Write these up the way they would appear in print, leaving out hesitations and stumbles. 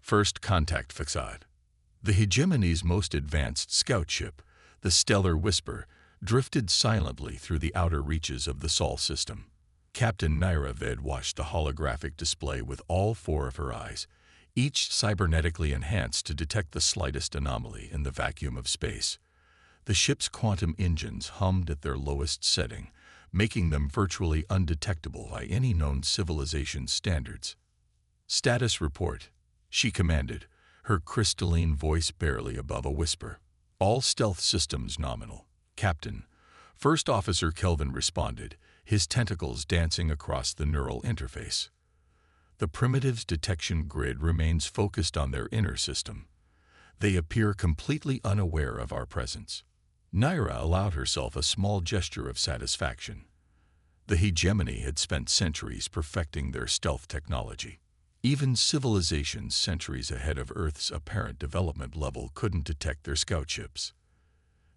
First contact facade. The Hegemony's most advanced scout ship, the Stellar Whisper, drifted silently through the outer reaches of the Sol system. Captain Naira Ved watched the holographic display with all four of her eyes, each cybernetically enhanced to detect the slightest anomaly in the vacuum of space. The ship's quantum engines hummed at their lowest setting, making them virtually undetectable by any known civilization's standards. "Status report," she commanded, her crystalline voice barely above a whisper. "All stealth systems nominal, Captain." First Officer Kelvin responded, his tentacles dancing across the neural interface. The primitives' detection grid remains focused on their inner system. They appear completely unaware of our presence. Naira allowed herself a small gesture of satisfaction. The Hegemony had spent centuries perfecting their stealth technology. Even civilizations centuries ahead of Earth's apparent development level couldn't detect their scout ships.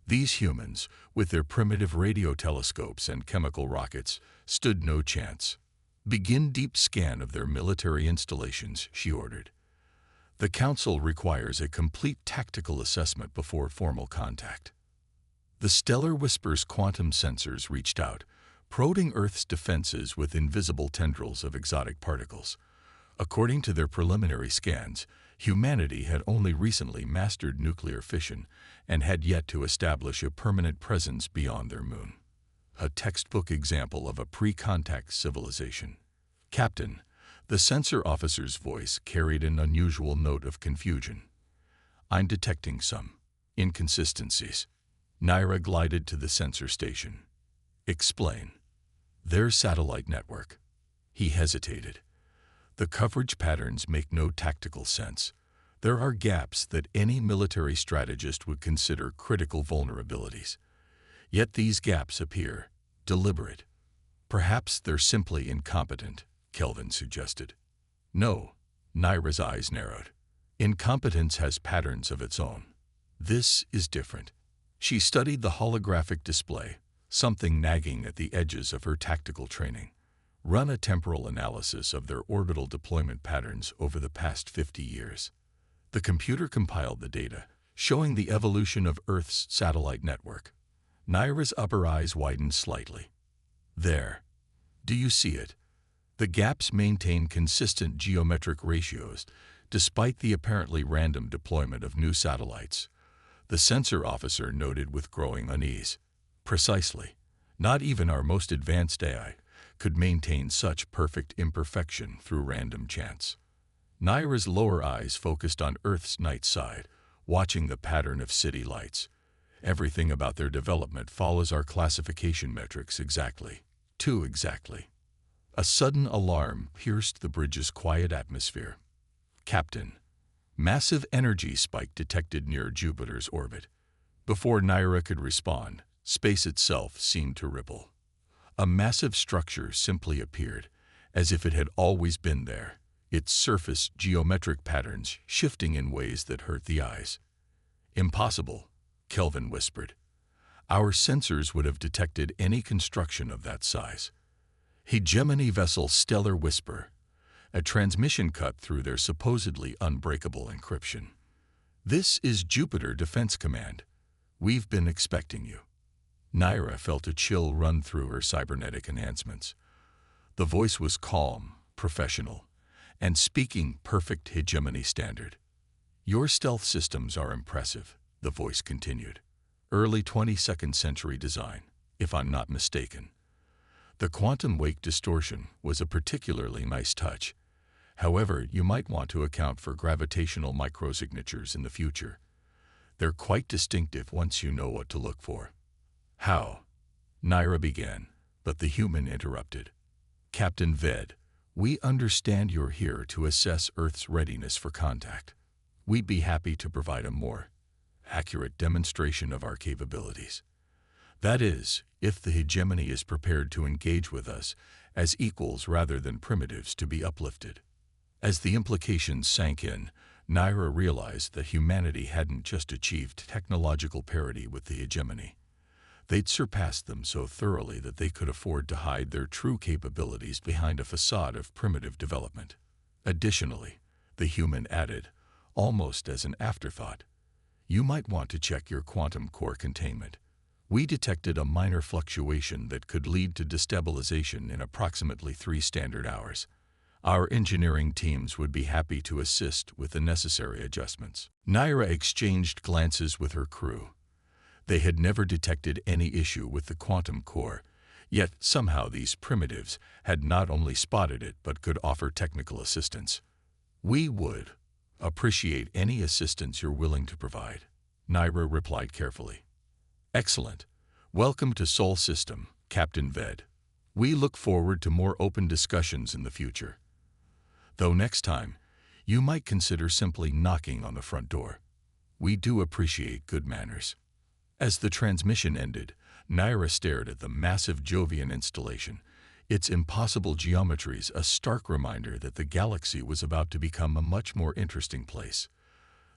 These humans, with their primitive radio telescopes and chemical rockets, stood no chance. "Begin deep scan of their military installations," she ordered. "The Council requires a complete tactical assessment before formal contact." The Stellar Whisper's quantum sensors reached out, prodding Earth's defenses with invisible tendrils of exotic particles. According to their preliminary scans, humanity had only recently mastered nuclear fission and had yet to establish a permanent presence beyond their moon. A textbook example of a pre-contact civilization. "Captain," the sensor officer's voice carried an unusual note of confusion. "I'm detecting some inconsistencies." Naira glided to the sensor station. "Explain." "Their satellite network." He hesitated. "The coverage patterns make no tactical sense. There are gaps that any military strategist would consider critical vulnerabilities. Yet these gaps appear deliberate. Perhaps they're simply incompetent," Kelvin suggested. "No," Naira's eyes narrowed. "Incompetence has patterns of its own. This is different." She studied the holographic display, something nagging at the edges of her tactical training. "Run a temporal analysis of their orbital deployment patterns over the past 50 years. The computer compiled the data, showing the evolution of Earth's satellite network. Naira's upper eyes widened slightly. "There. Do you see it? The gaps maintain consistent geometric ratios, despite the apparently random deployment of new satellites." The sensor officer noted with growing unease. "Precisely. Not even our most advanced AI could maintain such perfect imperfection through random chance." Naira's lower eyes focused on Earth's night side, watching the pattern of city lights. "Everything about their development follows our classification metrics exactly. Too exactly." A sudden alarm pierced the bridge's quiet atmosphere. "Captain." Massive energy spike detected near Jupiter's orbit. Before Naira could respond, space itself seemed to ripple. A massive structure simply appeared, as if it had always been there, its surface geometric patterns shifting in ways that hurt the eyes. "Impossible," Kelvin whispered. "Our sensors would have detected any construction of that size." Hegemony vessel Stellar Whisper. A transmission cut through their supposedly unbreakable encryption. "This is Jupiter Defense Command. We've been expecting you." Naira felt a chill run through her cybernetic enhancements. The voice was calm, professional, and speaking perfect Hegemony standard. "Your stealth systems are impressive," the voice continued. "Early 22nd century design, if I'm not mistaken." The quantum wake distortion was a particularly nice touch. However, you might want to account for gravitational microsignatures in the future. They're quite distinctive once you know what to look for. "How?" Naira began, but the human interrupted. "Captain Ved, we understand you're here to assess Earth's readiness for contact. We'd be happy to provide a more accurate demonstration of our capabilities. That is, if the Hegemony is prepared to engage with us as equals rather than primitives to be uplifted." As the implications sank in, Naira realized that humanity hadn't just achieved technological parity with the Hegemony. They'd surpassed them so thoroughly that they could afford to hide their true capabilities behind a facade of primitive development. Additionally, the human added, almost as an afterthought. You might want to check your quantum core containment. We detected a minor fluctuation that could lead to destabilization in approximately 3 standard hours. Our engineering teams would be happy to assist with the necessary adjustments. Naira exchanged glances with her crew. They had never detected any issue with the quantum core, yet somehow these primitives had not only spotted it but could offer technical assistance. We would appreciate any assistance you're willing to provide, Naira replied carefully. Excellent. Welcome to Sol System, Captain Ved. We look forward to more open discussions in the future. Though next time, you might consider simply knocking on the front door. We do appreciate good manners. As the transmission ended, Naira stared at the massive Jovian installation, its impossible geometries a stark reminder that the galaxy was about to become a much more interesting place.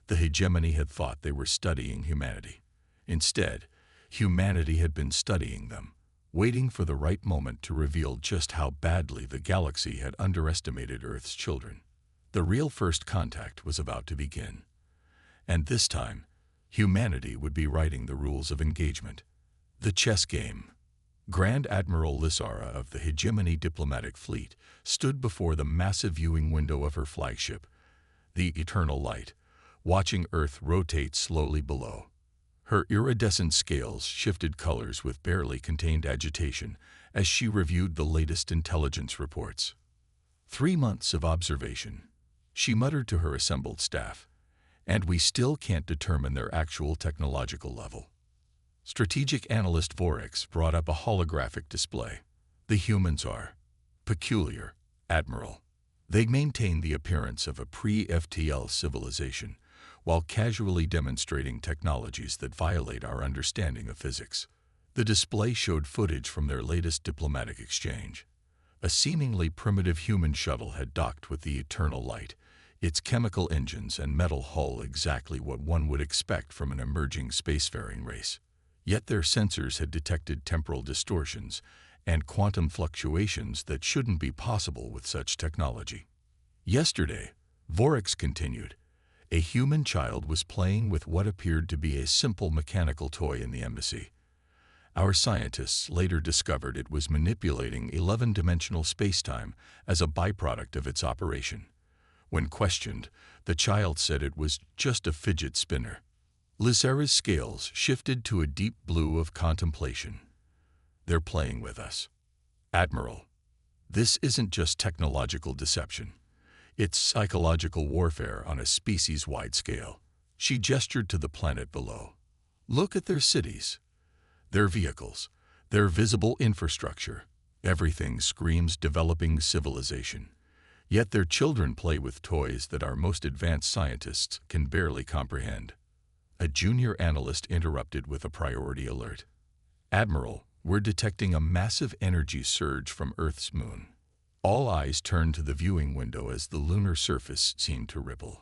The Hegemony had thought they were studying humanity. Instead, humanity had been studying them, waiting for the right moment to reveal just how badly the galaxy had underestimated Earth's children. The real first contact was about to begin. And this time, humanity would be writing the rules of engagement. The chess game. Grand Admiral Lissara of the Hegemony diplomatic fleet stood before the massive viewing window of her flagship, the Eternal Light, watching Earth rotate slowly below. Her iridescent scales shifted colors with barely contained agitation as she reviewed the latest intelligence reports. 3 months of observation, she muttered to her assembled staff, and we still can't determine their actual technological level. Strategic analyst Vorex brought up a holographic display. The humans are peculiar, Admiral. They maintain the appearance of a pre-FTL civilization, while casually demonstrating technologies that violate our understanding of physics. The display showed footage from their latest diplomatic exchange. A seemingly primitive human shuttle had docked with the Eternal Light, its chemical engines and metal hull exactly what one would expect from an emerging spacefaring race. Yet their sensors had detected temporal distortions and quantum fluctuations that shouldn't be possible with such technology. Yesterday, Vorex continued, a human child was playing with what appeared to be a simple mechanical toy in the embassy. Our scientists later discovered it was manipulating 11-dimensional spacetime as a byproduct of its operation. When questioned, the child said it was just a fidget spinner. Lissara's scales shifted to a deep blue of contemplation. They're playing with us. Admiral, this isn't just technological deception. It's psychological warfare on a species-wide scale. She gestured to the planet below. Look at their cities, their vehicles, their visible infrastructure. Everything screams developing civilization. Yet their children play with toys that our most advanced scientists can barely comprehend. A junior analyst interrupted with a priority alert. Admiral, we're detecting a massive energy surge from Earth's moon. All eyes turned to the viewing window as the lunar surface seemed to ripple.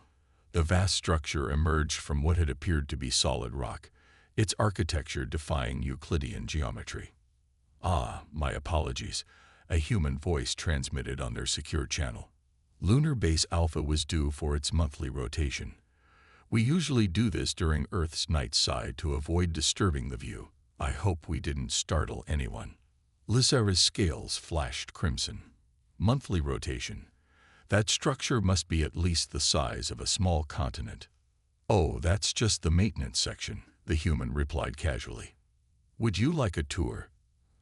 The vast structure emerged from what had appeared to be solid rock, its architecture defying Euclidean geometry. Ah, my apologies, a human voice transmitted on their secure channel. Lunar Base Alpha was due for its monthly rotation. We usually do this during Earth's night side to avoid disturbing the view. I hope we didn't startle anyone. Lissara's scales flashed crimson. Monthly rotation. That structure must be at least the size of a small continent. Oh, that's just the maintenance section, the human replied casually. Would you like a tour?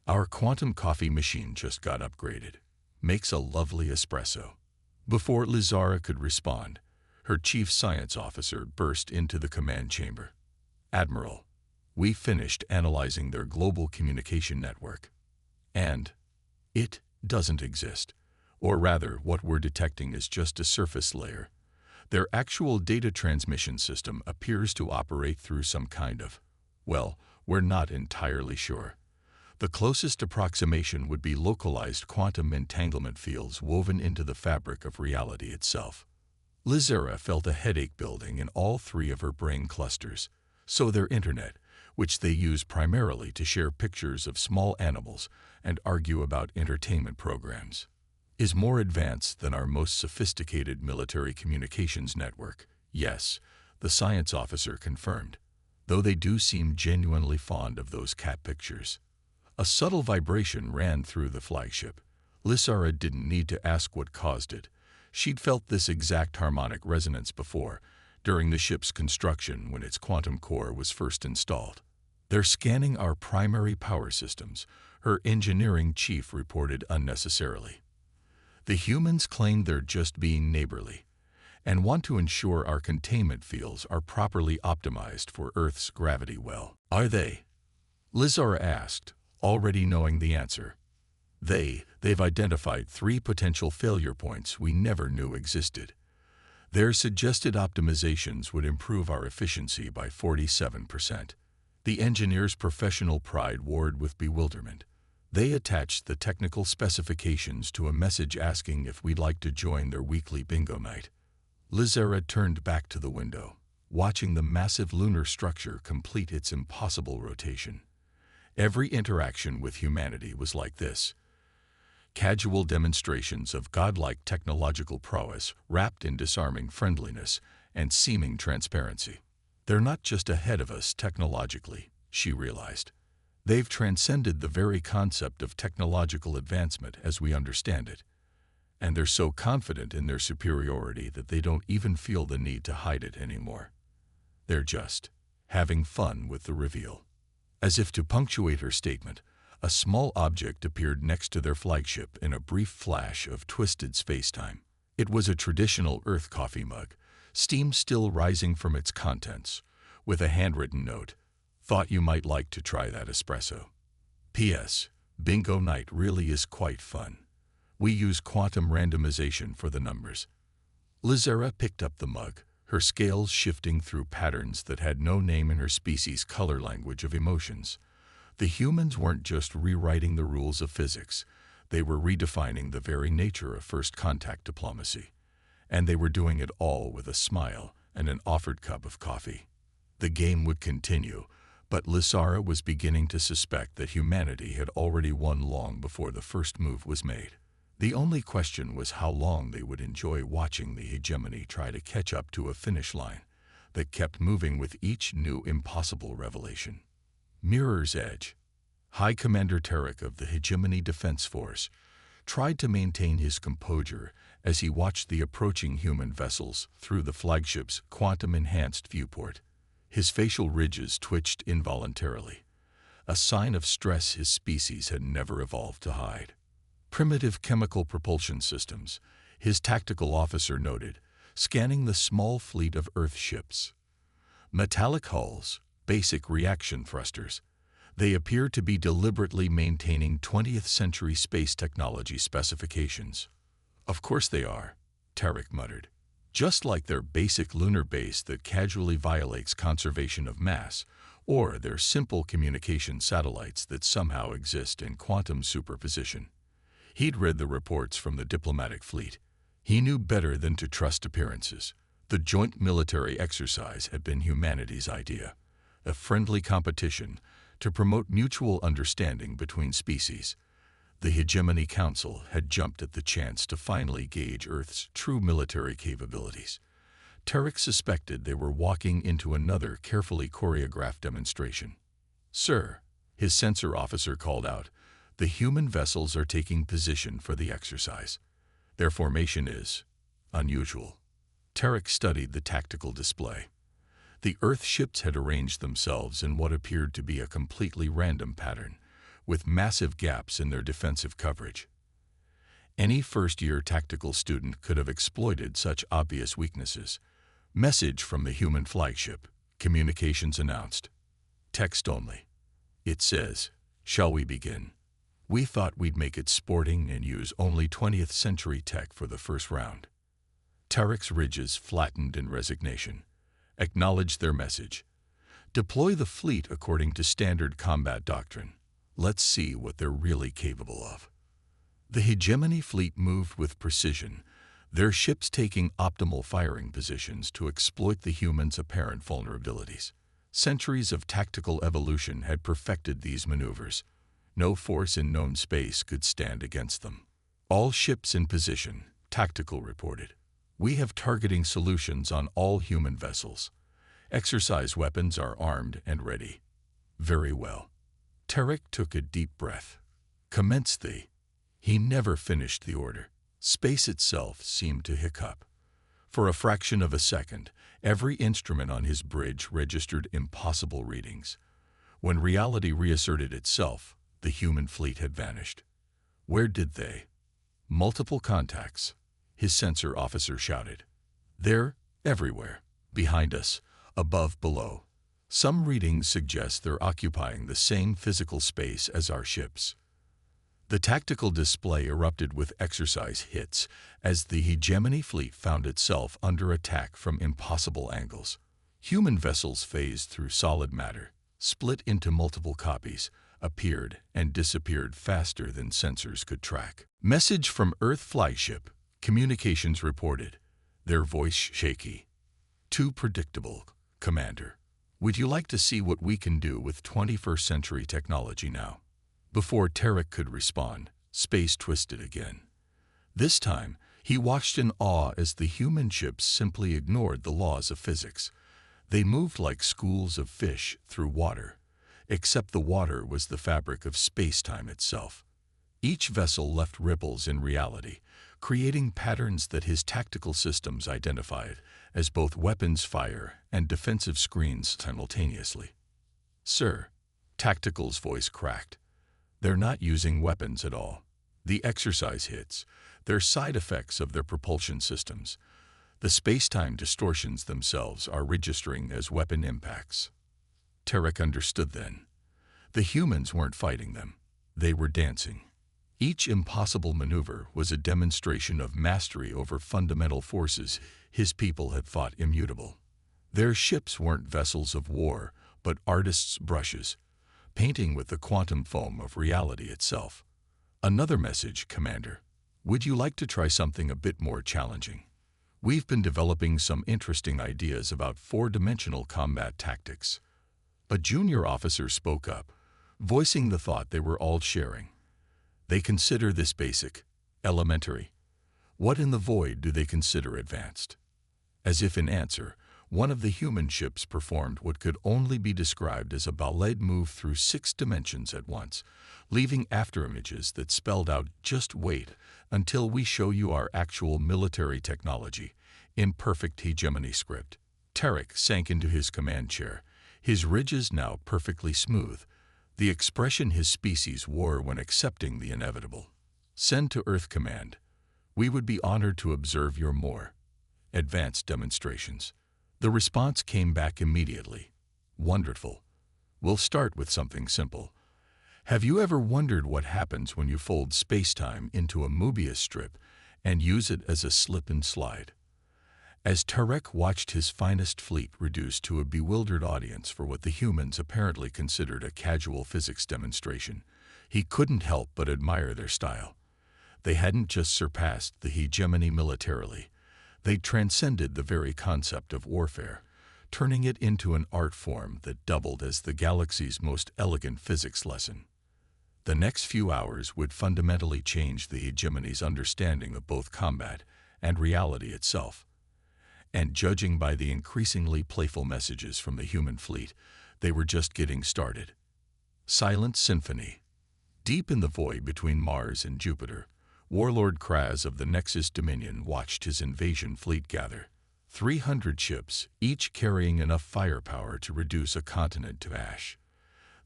Our quantum coffee machine just got upgraded. Makes a lovely espresso. Before Lissara could respond, her chief science officer burst into the command chamber. Admiral, we finished analyzing their global communication network. And it doesn't exist. Or rather, what we're detecting is just a surface layer. Their actual data transmission system appears to operate through some kind of, well, we're not entirely sure. The closest approximation would be localized quantum entanglement fields woven into the fabric of reality itself. Lissara felt a headache building in all 3 of her brain clusters, so their internet, which they use primarily to share pictures of small animals and argue about entertainment programs, is more advanced than our most sophisticated military communications network, Yes, the science officer confirmed, though they do seem genuinely fond of those cat pictures. A subtle vibration ran through the flagship. Lysara didn't need to ask what caused it. She'd felt this exact harmonic resonance before, during the ship's construction when its quantum core was first installed. "They're scanning our primary power systems," her engineering chief reported unnecessarily. "The humans claim they're just being neighborly and want to ensure our containment fields are properly optimized for Earth's gravity well." "Are they?" Lysara asked, already knowing the answer. They've identified 3 potential failure points we never knew existed. Their suggested optimizations would improve our efficiency by 47%. The engineer's professional pride warred with bewilderment. They attached the technical specifications to a message asking if we'd like to join their weekly bingo night. Lysara turned back to the window, watching the massive lunar structure complete its impossible rotation. Every interaction with humanity was like this. Casual demonstrations of godlike technological prowess wrapped in disarming friendliness and seeming transparency. "They're not just ahead of us technologically," she realized. "They've transcended the very concept of technological advancement as we understand it. And they're so confident in their superiority that they don't even feel the need to hide it anymore. They're just having fun with the reveal." As if to punctuate her statement, a small object appeared next to their flagship in a brief flash of twisted space-time. It was a traditional Earth coffee mug, steam still rising from its contents, with a handwritten note, "Thought you might like to try that espresso. P.S. Bingo night really is quite fun. We use quantum randomization for the numbers." Lysara picked up the mug, her scales shifting through patterns that had no name in her species' color language of emotions. The humans weren't just rewriting the rules of physics, they were redefining the very nature of first contact diplomacy. And they were doing it all with a smile and an offered cup of coffee. The game would continue, but Lysara was beginning to suspect that humanity had already won long before the first move was made. The only question was how long they would enjoy watching the Hegemony try to catch up to a finish line that kept moving with each new impossible revelation. Mirror's Edge. High Commander Tarek of the Hegemony Defense Force tried to maintain his composure as he watched the approaching human vessels through the flagship's quantum-enhanced viewport. His facial ridges twitched involuntarily, a sign of stress his species had never evolved to hide. "Primitive chemical propulsion systems," his tactical officer noted, scanning the small fleet of Earth ships. "Metallic hulls, basic reaction thrusters. They appear to be deliberately maintaining 20th century space technology specifications." "Of course they are," Tarek muttered. "Just like their basic lunar base that casually violates conservation of mass, or their simple communication satellites that somehow exist in quantum superposition." He'd read the reports from the diplomatic fleet. He knew better than to trust appearances. The joint military exercise had been humanity's idea, a friendly competition to promote mutual understanding between species. The Hegemony Council had jumped at the chance to finally gauge Earth's true military capabilities. Tarek suspected they were walking into another carefully choreographed demonstration. "Sir," his sensor officer called out, "the human vessels are taking position for the exercise. Their formation is unusual." Tarek studied the tactical display. The Earth ships had arranged themselves in what appeared to be a completely random pattern, with massive gaps in their defensive coverage. Any first-year tactical student could have exploited such obvious weaknesses. "Message from the human flagship," communications announced. "Text only. It says, 'Shall we begin?' We thought we'd make it sporting and use only 20th century tech for the first round." Tarek's ridges flattened in resignation. "Acknowledge their message. Deploy the fleet according to standard combat doctrine. Let's see what they're really capable of." The Hegemony fleet moved with precision, their ships taking optimal firing positions to exploit the humans' apparent vulnerabilities. Centuries of tactical evolution had perfected these maneuvers. No force in known space could stand against them. "All ships in position," Tactical reported. We have targeting solutions on all human vessels. Exercise weapons are armed and ready. Very well. Tarek took a deep breath. Commence the. He never finished the order. Space itself seemed to hiccup. For a fraction of a second, every instrument on his bridge registered impossible readings. When reality reasserted itself, the human fleet had vanished. Where did they? Multiple contacts, his sensor officer shouted. They're everywhere. Behind us, above, below. Some readings suggest they're occupying the same physical space as our ships. The tactical display erupted with exercise hits as the Hegemony fleet found itself under attack from impossible angles. Human vessels phased through solid matter, split into multiple copies, appeared and disappeared faster than sensors could track. Message from Earth flagship, communications reported, their voice shaky. Too predictable, Commander. Would you like to see what we can do with 21st century technology now? Before Tarek could respond, space twisted again. This time, he watched in awe as the human ships simply ignored the laws of physics. They moved like schools of fish through water, except the water was the fabric of space-time itself. Each vessel left ripples in reality, creating patterns that his tactical systems identified as both weapons fire and defensive screens simultaneously. Sir, Tactical's voice cracked. They're not using weapons at all. The exercise hits, they're side effects of their propulsion systems. The space-time distortions themselves are registering as weapon impacts. Tarek understood then. The humans weren't fighting them. They were dancing. Each impossible maneuver was a demonstration of mastery over fundamental forces his people had thought immutable. Their ships weren't vessels of war, but artists' brushes, painting with the quantum foam of reality itself. Another message, Commander. Would you like to try something a bit more challenging? We've been developing some interesting ideas about four-dimensional combat tactics. A junior officer spoke up, voicing the thought they were all sharing. They consider this basic, elementary. What in the void do they consider advanced? As if in answer, one of the human ships performed what could only be described as a ballet move through 6 dimensions at once, leaving afterimages that spelled out, "Just wait until we show you our actual military technology," in perfect Hegemony script. Tarek sank into his command chair, his ridges now perfectly smooth, the expression his species wore when accepting the inevitable. Send to Earth Command. We would be honored to observe your more advanced demonstrations. The response came back immediately. Wonderful. We'll start with something simple. Have you ever wondered what happens when you fold space-time into a Mobius strip and use it as a slip and slide? As Tarek watched his finest fleet reduced to a bewildered audience for what the humans apparently considered a casual physics demonstration, he couldn't help but admire their style. They hadn't just surpassed the hegemony militarily. They transcended the very concept of warfare, turning it into an art form that doubled as the galaxy's most elegant physics lesson. The next few hours would fundamentally change the hegemony's understanding of both combat and reality itself. And judging by the increasingly playful messages from the human fleet, they were just getting started. Silent Symphony. Deep in the void between Mars and Jupiter, Warlord Kraz of the Nexus Dominion watched his invasion fleet gather. 300 ships, each carrying enough firepower to reduce a continent to ash.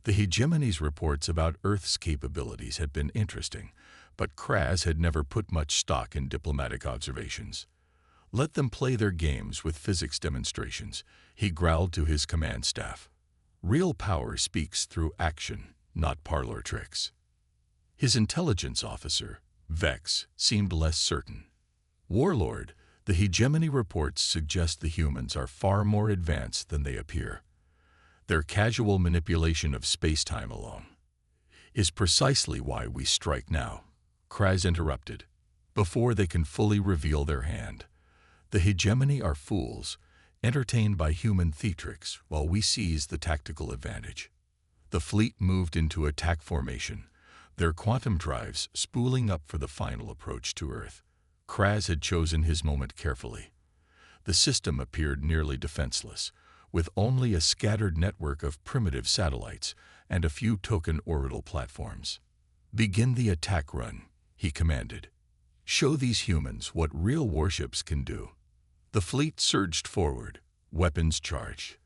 The Hegemony's reports about Earth's capabilities had been interesting, but Kraz had never put much stock in diplomatic observations. Let them play their games with physics demonstrations, he growled to his command staff. Real power speaks through action, not parlor tricks. His intelligence officer, Vex, seemed less certain. Warlord, the Hegemony reports suggest the humans are far more advanced than they appear. Their casual manipulation of space-time alone is precisely why we strike now, Kraz interrupted, before they can fully reveal their hand. The Hegemony are fools, entertained by human theatrics while we seize the tactical advantage. The fleet moved into attack formation, their quantum drives spooling up for the final approach to Earth. Kraz had chosen his moment carefully. The system appeared nearly defenseless, with only a scattered network of primitive satellites and a few token orbital platforms. "Begin the attack run," he commanded. "Show these humans what real warships can do." The fleet surged forward, weapons charged.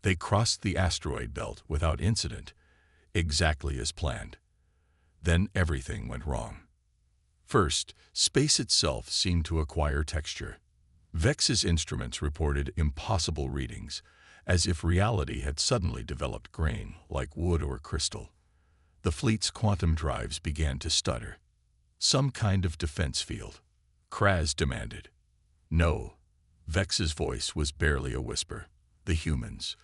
They crossed the asteroid belt without incident, exactly as planned. Then everything went wrong. First, space itself seemed to acquire texture. Vex's instruments reported impossible readings, as if reality had suddenly developed grain, like wood or crystal. The fleet's quantum drives began to stutter. "Some kind of defense field," Kraz demanded. "No." Vex's voice was barely a whisper. "The humans.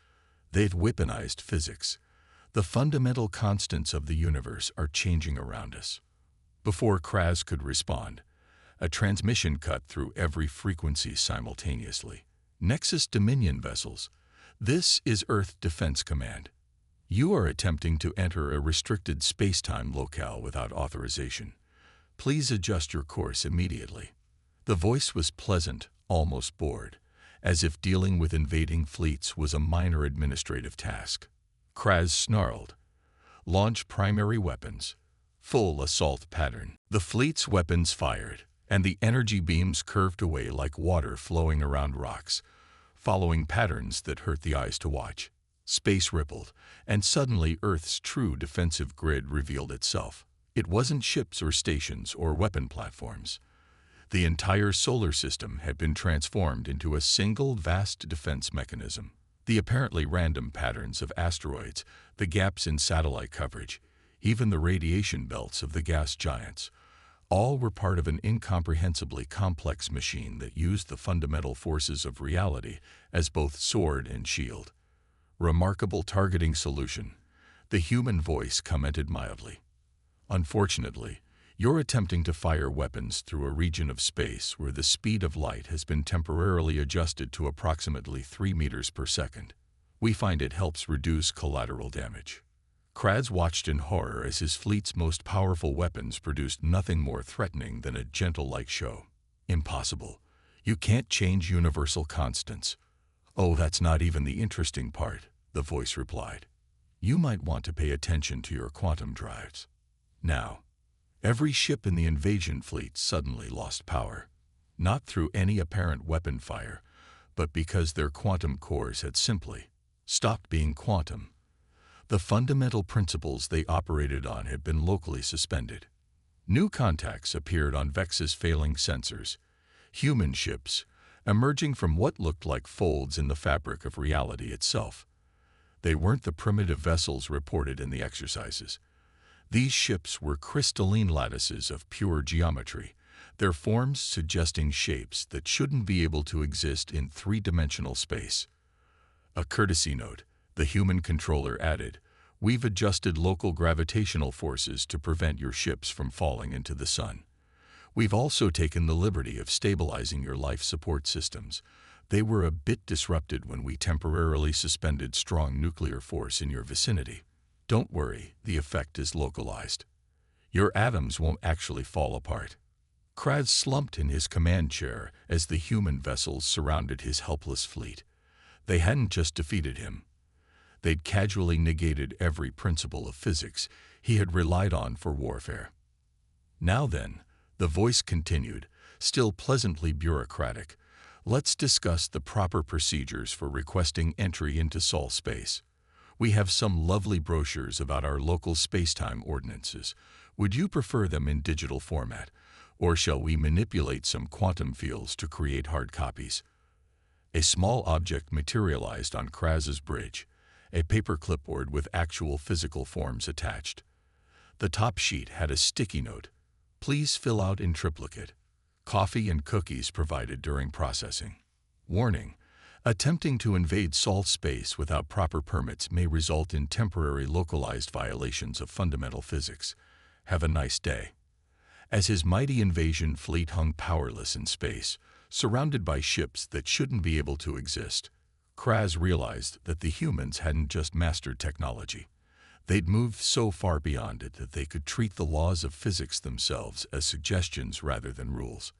They've weaponized physics. The fundamental constants of the universe are changing around us." Before Kraz could respond, a transmission cut through every frequency simultaneously. "Nexus Dominion vessels. This is Earth Defense Command. You are attempting to enter a restricted space-time locale without authorization. Please adjust your course immediately." The voice was pleasant, almost bored, as if dealing with invading fleets was a minor administrative task. Kraz snarled, "Launch primary weapons. Full assault pattern." The fleet's weapons fired, and the energy beams curved away like water flowing around rocks, following patterns that hurt the eyes to watch. Space rippled, and suddenly Earth's true defensive grid revealed itself. It wasn't ships or stations or weapon platforms. The entire solar system had been transformed into a single vast defense mechanism. The apparently random patterns of asteroids, the gaps in satellite coverage, even the radiation belts of the gas giants, all were part of an incomprehensibly complex machine that used the fundamental forces of reality as both sword and shield. "Remarkable targeting solution," the human voice commented mildly. "Unfortunately, you're attempting to fire weapons through a region of space where the speed of light has been temporarily adjusted to approximately 3 meters per second. We find it helps reduce collateral damage." Kraz watched in horror as his fleet's most powerful weapons produced nothing more threatening than a gentle light show. "Impossible. You can't change universal constants." "Oh, that's not even the interesting part," the voice replied. "You might want to pay attention to your quantum drives." Now, every ship in the invasion fleet suddenly lost power, not through any apparent weapon fire, but because their quantum cores had simply stopped being quantum. The fundamental principles they operated on had been locally suspended. New contacts appeared on Vex's failing sensors, human ships, emerging from what looked like folds in the fabric of reality itself. They weren't the primitive vessels reported in the exercises. These ships were crystalline lattices of pure geometry, their forms suggesting shapes that shouldn't be able to exist in three-dimensional space. A courtesy note, the human controller added, "We've adjusted local gravitational forces to prevent your ships from falling into the sun. We've also taken the liberty of stabilizing your life support systems. They were a bit disrupted when we temporarily suspended strong nuclear force in your vicinity. Don't worry, the effect is localized. Your atoms won't actually fall apart." Kraz slumped in his command chair as the human vessels surrounded his helpless fleet. They hadn't just defeated him. They'd casually negated every principle of physics he had relied on for warfare. "Now then," the voice continued, still pleasantly bureaucratic, "let's discuss the proper procedures for requesting entry into Sol space. We have some lovely brochures about our local space-time ordinances. Would you prefer them in digital format, or shall we manipulate some quantum fields to create hard copies?" A small object materialized on Kraz's bridge, a paper clipboard with actual physical forms attached. The top sheet had a sticky note, "Please fill out in triplicate. Coffee and cookies provided during processing. Warning: attempting to invade Sol space without proper permits may result in temporary localized violations of fundamental physics. Have a nice day." As his mighty invasion fleet hung powerless in space, surrounded by ships that shouldn't be able to exist, Kraz realized that the humans hadn't just mastered technology. They'd moved so far beyond it that they could treat the laws of physics themselves as suggestions rather than rules.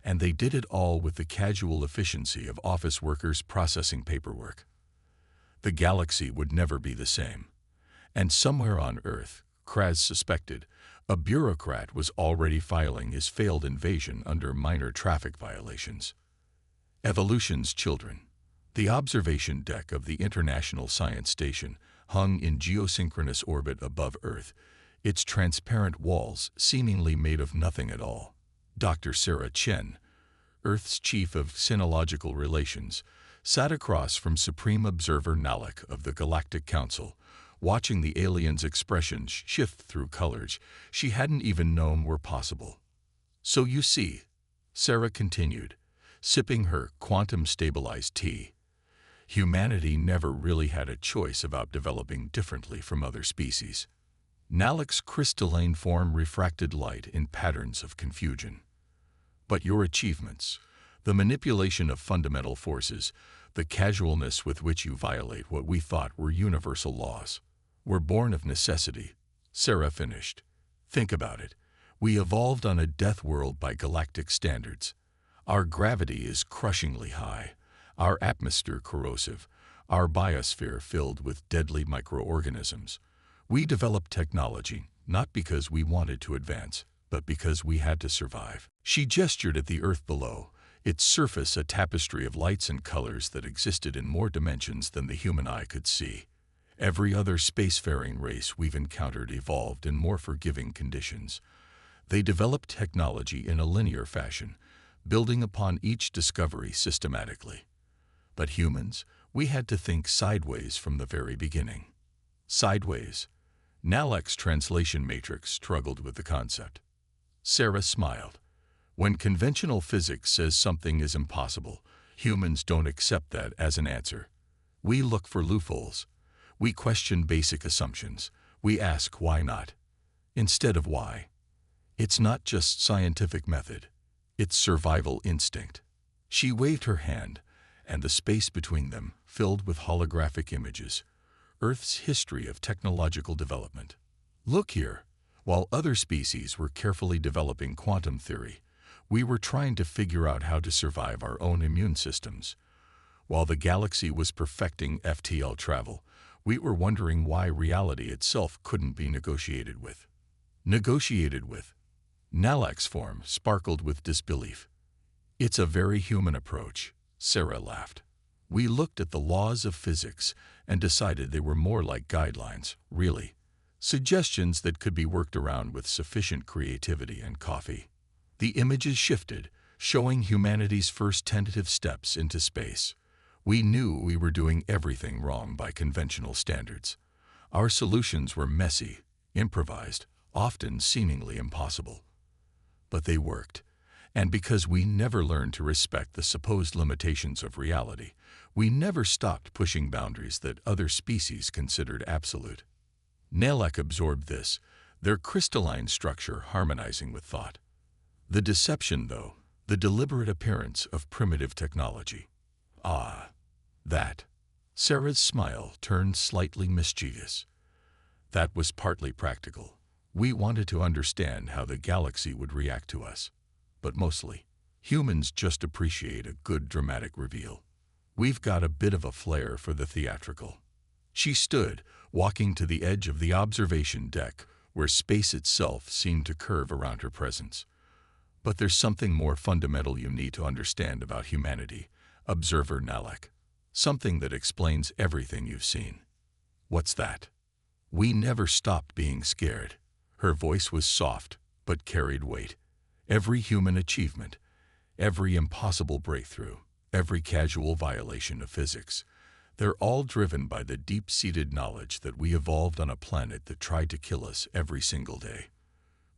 And they did it all with the casual efficiency of office workers processing paperwork. The galaxy would never be the same. And somewhere on Earth, Kraz suspected, a bureaucrat was already filing his failed invasion under minor traffic violations. Evolution's children. The observation deck of the International Science Station hung in geosynchronous orbit above Earth, its transparent walls seemingly made of nothing at all. Dr. Sarah Chen, Earth's chief of sinological relations, sat across from Supreme Observer Nalek of the Galactic Council, watching the aliens' expressions shift through colors she hadn't even known were possible. So you see, Sarah continued, sipping her quantum-stabilized tea, humanity never really had a choice about developing differently from other species. Nalek's crystalline form refracted light in patterns of confusion. But your achievements, the manipulation of fundamental forces, the casualness with which you violate what we thought were universal laws, were born of necessity, Sarah finished. Think about it. We evolved on a death world by galactic standards. Our gravity is crushingly high, our atmosphere corrosive, our biosphere filled with deadly microorganisms. We developed technology not because we wanted to advance, but because we had to survive. She gestured at the Earth below, its surface a tapestry of lights and colors that existed in more dimensions than the human eye could see. Every other spacefaring race we've encountered evolved in more forgiving conditions. They developed technology in a linear fashion, building upon each discovery systematically. But humans, we had to think sideways from the very beginning. Sideways. Nalek's translation matrix struggled with the concept. Sarah smiled. When conventional physics says something is impossible, humans don't accept that as an answer. We look for loopholes. We question basic assumptions. We ask why not, instead of why. It's not just scientific method. It's survival instinct. She waved her hand, and the space between them filled with holographic images, Earth's history of technological development. Look here. While other species were carefully developing quantum theory, we were trying to figure out how to survive our own immune systems. While the galaxy was perfecting FTL travel, we were wondering why reality itself couldn't be negotiated with. Negotiated with? Nalek's form sparkled with disbelief. It's a very human approach, Sarah laughed. We looked at the laws of physics and decided they were more like guidelines, really. Suggestions that could be worked around with sufficient creativity and coffee. The images shifted, showing humanity's first tentative steps into space. We knew we were doing everything wrong by conventional standards. Our solutions were messy, improvised, often seemingly impossible. But they worked. And because we never learned to respect the supposed limitations of reality, we never stopped pushing boundaries that other species considered absolute. Nalek absorbed this, their crystalline structure harmonizing with thought. The deception, though, the deliberate appearance of primitive technology. Ah, that. Sarah's smile turned slightly mischievous. That was partly practical. We wanted to understand how the galaxy would react to us. But mostly, humans just appreciate a good dramatic reveal. We've got a bit of a flair for the theatrical. She stood, walking to the edge of the observation deck, where space itself seemed to curve around her presence. But there's something more fundamental you need to understand about humanity, Observer Nalek. Something that explains everything you've seen. What's that? We never stopped being scared. Her voice was soft, but carried weight. Every human achievement, every impossible breakthrough, every casual violation of physics, they're all driven by the deep-seated knowledge that we evolved on a planet that tried to kill us every single day.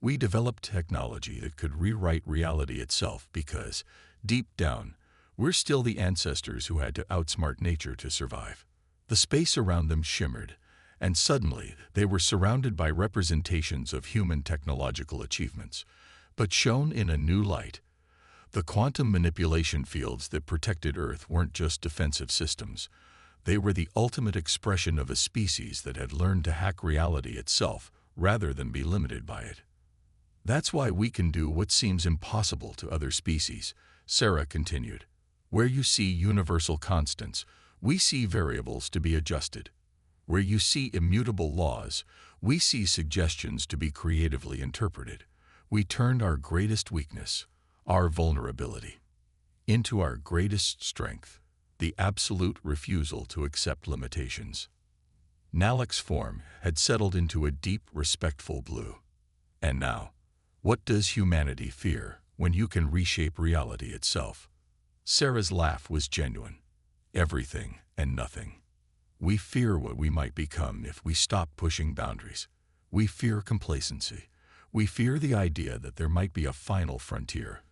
We developed technology that could rewrite reality itself because, deep down, we're still the ancestors who had to outsmart nature to survive. The space around them shimmered, and suddenly they were surrounded by representations of human technological achievements, but shown in a new light. The quantum manipulation fields that protected Earth weren't just defensive systems. They were the ultimate expression of a species that had learned to hack reality itself rather than be limited by it. That's why we can do what seems impossible to other species, Sarah continued. Where you see universal constants, we see variables to be adjusted. Where you see immutable laws, we see suggestions to be creatively interpreted. We turned our greatest weakness, our vulnerability, into our greatest strength, the absolute refusal to accept limitations. Nalek's form had settled into a deep, respectful blue. And now, what does humanity fear when you can reshape reality itself? Sarah's laugh was genuine. Everything and nothing. We fear what we might become if we stop pushing boundaries. We fear complacency. We fear the idea that there might be a final frontier,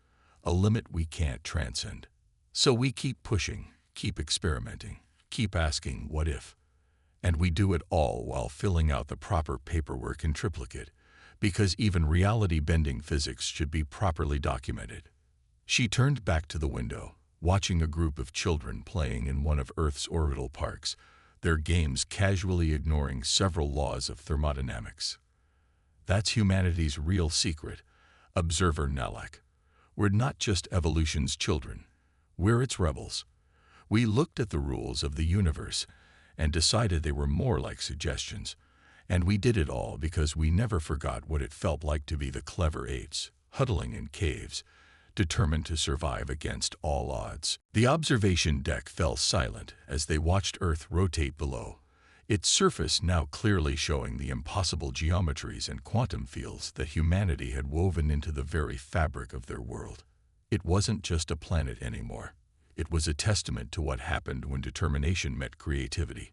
a limit we can't transcend. So we keep pushing, keep experimenting, keep asking what if. And we do it all while filling out the proper paperwork in triplicate, because even reality-bending physics should be properly documented. She turned back to the window, watching a group of children playing in one of Earth's orbital parks, their games casually ignoring several laws of thermodynamics. That's humanity's real secret, observer Nalek. We're not just evolution's children. We're its rebels. We looked at the rules of the universe and decided they were more like suggestions. And we did it all because we never forgot what it felt like to be the clever apes, huddling in caves, determined to survive against all odds. The observation deck fell silent as they watched Earth rotate below, its surface now clearly showing the impossible geometries and quantum fields that humanity had woven into the very fabric of their world. It wasn't just a planet anymore. It was a testament to what happened when determination met creativity,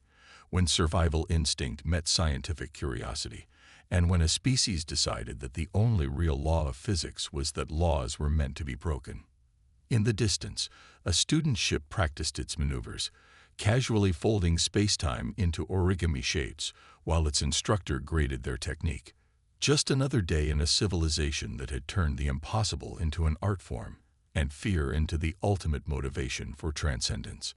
when survival instinct met scientific curiosity, and when a species decided that the only real law of physics was that laws were meant to be broken. In the distance, a student ship practiced its maneuvers, casually folding space-time into origami shapes while its instructor graded their technique. Just another day in a civilization that had turned the impossible into an art form, and fear into the ultimate motivation for transcendence.